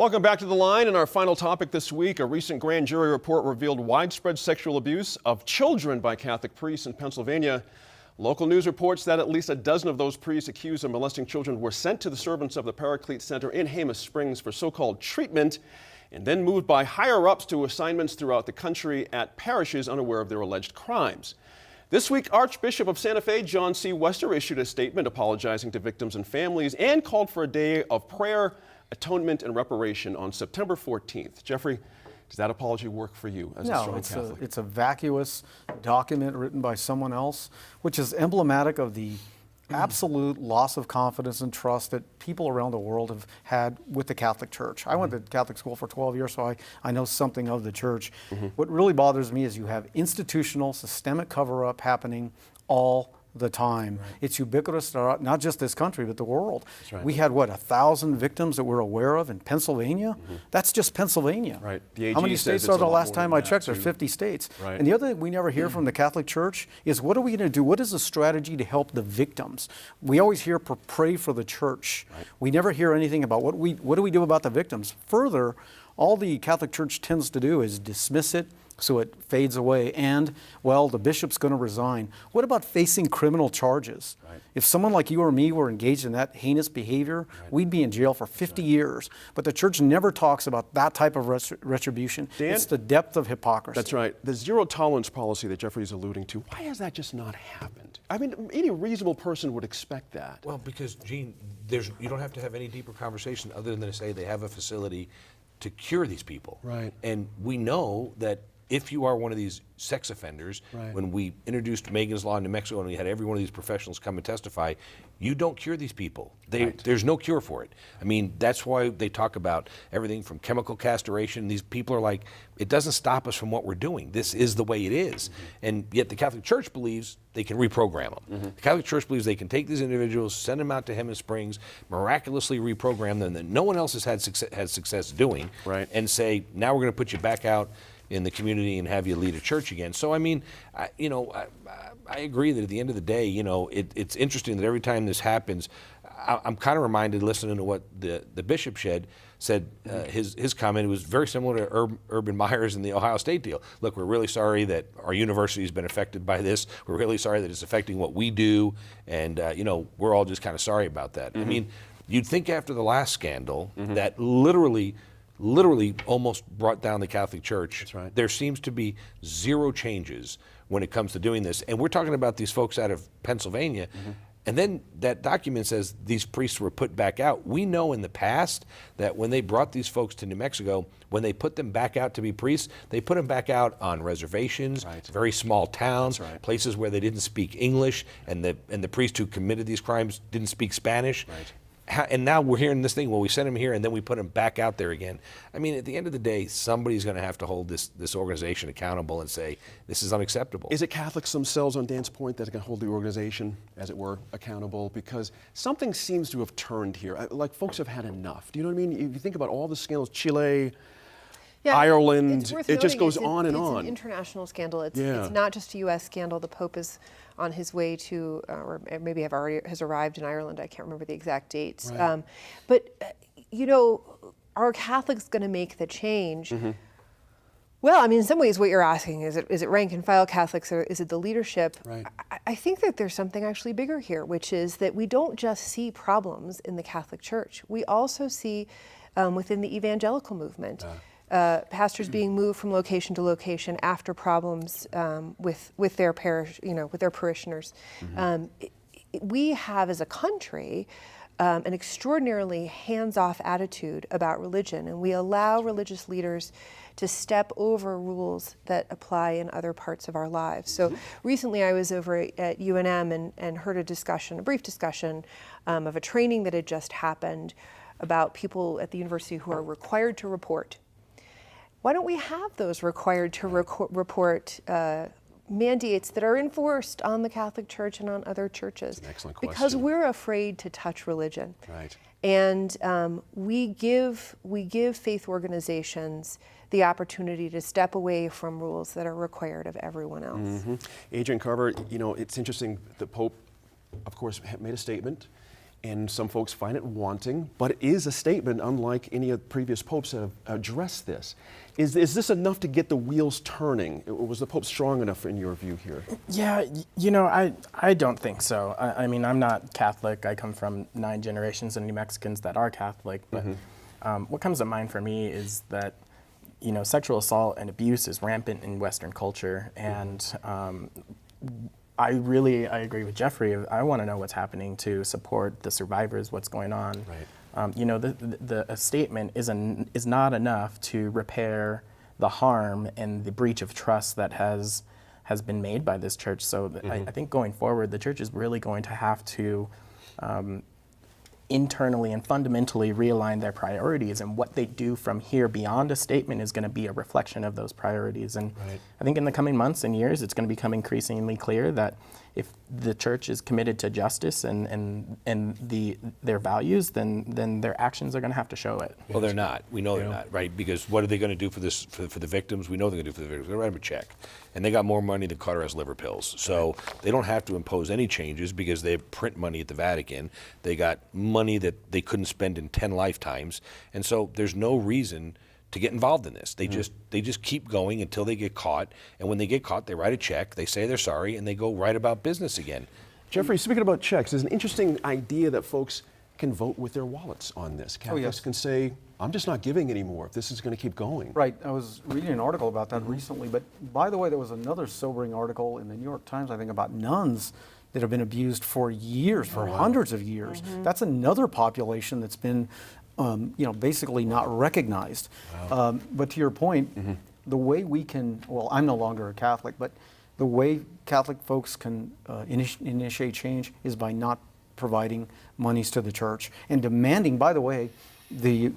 Welcome back to The Line. And our final topic this week, a recent grand jury report revealed widespread sexual abuse of children by Catholic priests in Pennsylvania. Local news reports that at least a dozen of those priests accused of molesting children were sent to the servants of the Paraclete Center in Jemez Springs for so-called treatment, and then moved by higher-ups to assignments throughout the country at parishes unaware of their alleged crimes. This week, Archbishop of Santa Fe, John C. Wester, issued a statement apologizing to victims and families and called for a day of prayer, atonement, and reparation on September 14th. Jeffrey, does that apology work for you as a strong Catholic? It's a vacuous document written by someone else, which is emblematic of the absolute loss of confidence and trust that people around the world have had with the Catholic Church. I went to Catholic school for 12 years, so I know something of the Church. What really bothers me is you have institutional, systemic cover-up happening all the time. Right. It's ubiquitous throughout not just this country, but the world. Right. We had, 1,000 victims that we're aware of in Pennsylvania? That's just Pennsylvania. Right. The AG How many states are the last time I checked? There are too. 50 states. Right. And the other thing we never hear from the Catholic Church is, what are we going to do? What is the strategy to help the victims? We always hear pray for the Church. Right. We never hear anything about what do we do about the victims. Further, all the Catholic Church tends to do is dismiss it, so it fades away, and, well, the bishop's going to resign. What about facing criminal charges? Right. If someone like you or me were engaged in that heinous behavior, we'd be in jail for 50 years. But the Church never talks about that type of retribution. Dan? It's the depth of hypocrisy. That's right. The zero tolerance policy that Jeffrey's alluding to, why has that just not happened? I mean, any reasonable person would expect that. Well, because, Gene, you don't have to have any deeper conversation other than to say they have a facility to cure these people. Right. And we know that if you are one of these sex offenders, when we introduced Megan's Law in New Mexico and we had every one of these professionals come and testify, you don't cure these people. There's no cure for it. I mean, that's why they talk about everything from chemical castration. These people are like, it doesn't stop us from what we're doing. This is the way it is. And yet the Catholic Church believes they can reprogram them. The Catholic Church believes they can take these individuals, send them out to Jemez Springs, miraculously reprogram them that no one else has had success doing, and say, now we're going to put you back out in the community and have you lead a church again. So, I mean, I agree that at the end of the day, it's interesting that every time this happens, I'm kind of reminded, listening to what the bishop said, his comment was very similar to Urban Meyer's in the Ohio State deal. Look, we're really sorry that our university has been affected by this. We're really sorry that it's affecting what we do. And, we're all just kind of sorry about that. I mean, you'd think after the last scandal that literally almost brought down the Catholic Church. That's right. There seems to be zero changes when it comes to doing this. And we're talking about these folks out of Pennsylvania. And then that document says these priests were put back out. We know in the past that when they brought these folks to New Mexico, when they put them back out to be priests, they put them back out on reservations, very small towns, places where they didn't speak English, and the priest who committed these crimes didn't speak Spanish. And now we're hearing this thing, well, we sent him here and then we put him back out there again. I mean, at the end of the day, somebody's going to have to hold this organization accountable and say, this is unacceptable. Is it Catholics themselves, on Dan's point, that can hold the organization, as it were, accountable? Because something seems to have turned here. Like, folks have had enough. Do you know what I mean? If you think about all the scandals, Chile, Ireland, it just goes on and on. It's an international scandal. It's not just a U.S. scandal. The Pope is on his way to, or maybe has arrived in Ireland. I can't remember the exact dates. But are Catholics going to make the change? Well, I mean, in some ways, what you're asking is it rank and file Catholics, or is it the leadership? I think that there's something actually bigger here, which is that we don't just see problems in the Catholic Church. We also see within the evangelical movement. Pastors being moved from location to location after problems with their parish, with their parishioners. We have, as a country, an extraordinarily hands-off attitude about religion, and we allow religious leaders to step over rules that apply in other parts of our lives. So recently I was over at UNM and heard a brief discussion of a training that had just happened about people at the university who are required to report. Why don't we have those required to report mandates that are enforced on the Catholic Church and on other churches? That's an excellent question. Because we're afraid to touch religion. And we give faith organizations the opportunity to step away from rules that are required of everyone else. Adrian Carver, it's interesting, the Pope, of course, made a statement. and some folks find it wanting, but it is a statement unlike any of the previous popes that have addressed this. Is this enough to get the wheels turning? Was the Pope strong enough in your view here? Yeah, I don't think so. I mean, I'm not Catholic. I come from 9 generations of New Mexicans that are Catholic, but what comes to mind for me is that, sexual assault and abuse is rampant in Western culture, and I agree with Jeffrey. I want to know what's happening to support the survivors, what's going on. Right. A statement is not enough to repair the harm and the breach of trust that has been made by this church. So I think going forward, the church is really going to have to internally and fundamentally realign their priorities, and what they do from here beyond a statement is going to be a reflection of those priorities. And I think in the coming months and years, it's going to become increasingly clear that if the church is committed to justice and their values, then their actions are going to have to show it. Well, they're not. We know they're not, right? Because what are they going to do for this for the victims? We know they're going to do for the victims. They're going to write them a check, and they got more money than Carter has liver pills. So they don't have to impose any changes because they print money at the Vatican. They got money that they couldn't spend in 10 lifetimes, and so there's no reason to get involved in this. They just keep going until they get caught, and when they get caught, they write a check, they say they're sorry, and they go right about business again. Jeffrey, speaking about checks, there's an interesting idea that folks can vote with their wallets on this. Catholics yes. can say, I'm just not giving anymore if this is going to keep going. Right. I was reading an article about that recently. But by the way, there was another sobering article in the New York Times, I think, about nuns that have been abused for years, for hundreds of years. That's another population that's been, basically not recognized. Wow. But to your point, the way we can, well, I'm no longer a Catholic, but the way Catholic folks can initiate change is by not providing monies to the church and demanding, by the way,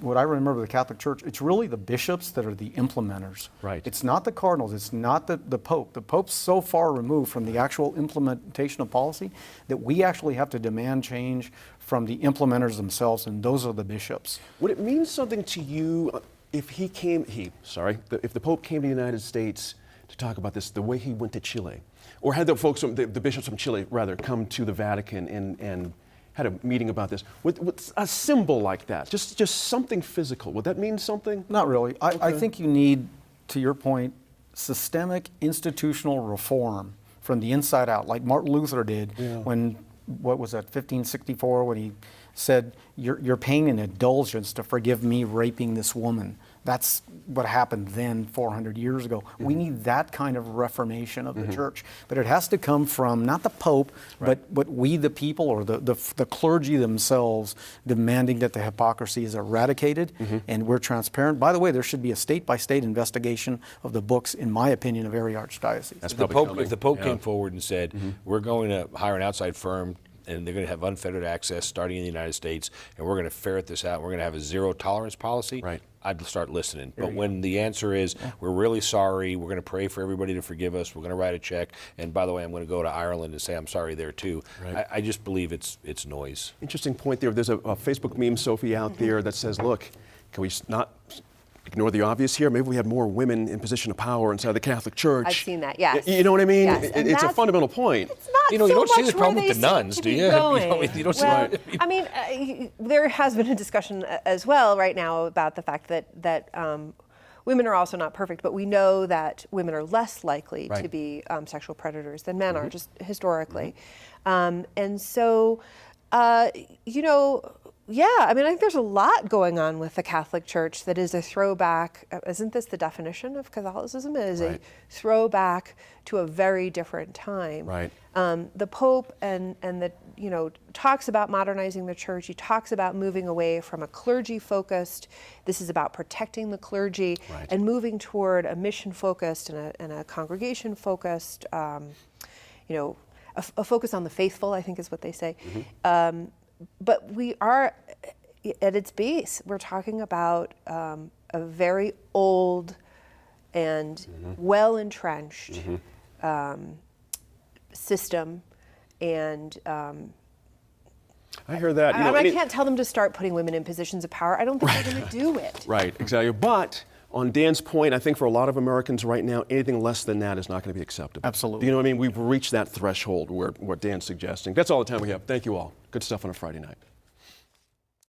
what I remember the Catholic Church, it's really the bishops that are the implementers. Right. It's not the cardinals, it's not the Pope. The Pope's so far removed from the actual implementation of policy that we actually have to demand change from the implementers themselves, and those are the bishops. Would it mean something to you if if the Pope came to the United States to talk about this the way he went to Chile? Or had the folks, the bishops from Chile, rather, come to the Vatican and had a meeting about this with a symbol like that, just something physical. Would that mean something? Not really. I think you need, to your point, systemic institutional reform from the inside out, like Martin Luther did when, what was that, 1564, when he said, you're paying an indulgence to forgive me raping this woman. That's what happened then 400 years ago. We need that kind of reformation of the church. But it has to come from not the Pope, but we the people, or the clergy themselves, demanding that the hypocrisy is eradicated and we're transparent. By the way, there should be a state-by-state investigation of the books, in my opinion, of every archdiocese. That's If the probably Pope, coming. if the Pope came forward and said, we're going to hire an outside firm and they're going to have unfettered access starting in the United States, and we're going to ferret this out, we're going to have a zero tolerance policy, Right. I'd start listening. But when the answer is, we're really sorry, we're going to pray for everybody to forgive us, we're going to write a check, and by the way, I'm going to go to Ireland and say I'm sorry there too, Right. I just believe it's noise. Interesting point there. There's a Facebook meme, Sophie, out there that says, look, can we not ignore the obvious here? Maybe we had more women in position of power inside the Catholic Church. I've seen that, yes. You know what I mean? Yes, and It's a that's- fundamental point. It's not You so don't see much the problem where with the they seem nuns, to do be you? going. You don't see Well, it. I mean, there has been a discussion as well right now about the fact that women are also not perfect, but we know that women are less likely to Right. be sexual predators than men are, just historically. And so, yeah, I mean, I think there's a lot going on with the Catholic Church that is a throwback. Isn't this the definition of Catholicism? It is a Right. throwback to a very different time. Right. The Pope and the talks about modernizing the church. He talks about moving away from a clergy focused. This is about protecting the clergy Right. and moving toward a mission focused and a congregation focused. A focus on the faithful, I think, is what they say. But we are, at its base, we're talking about a very old and well-entrenched system. And I hear that. I can't tell them to start putting women in positions of power. I don't think they're going to do it. Right, exactly. But on Dan's point, I think for a lot of Americans right now, anything less than that is not going to be acceptable. Absolutely. Do you know what I mean? We've reached that threshold where what Dan's suggesting. That's all the time we have. Thank you all. Good stuff on a Friday night.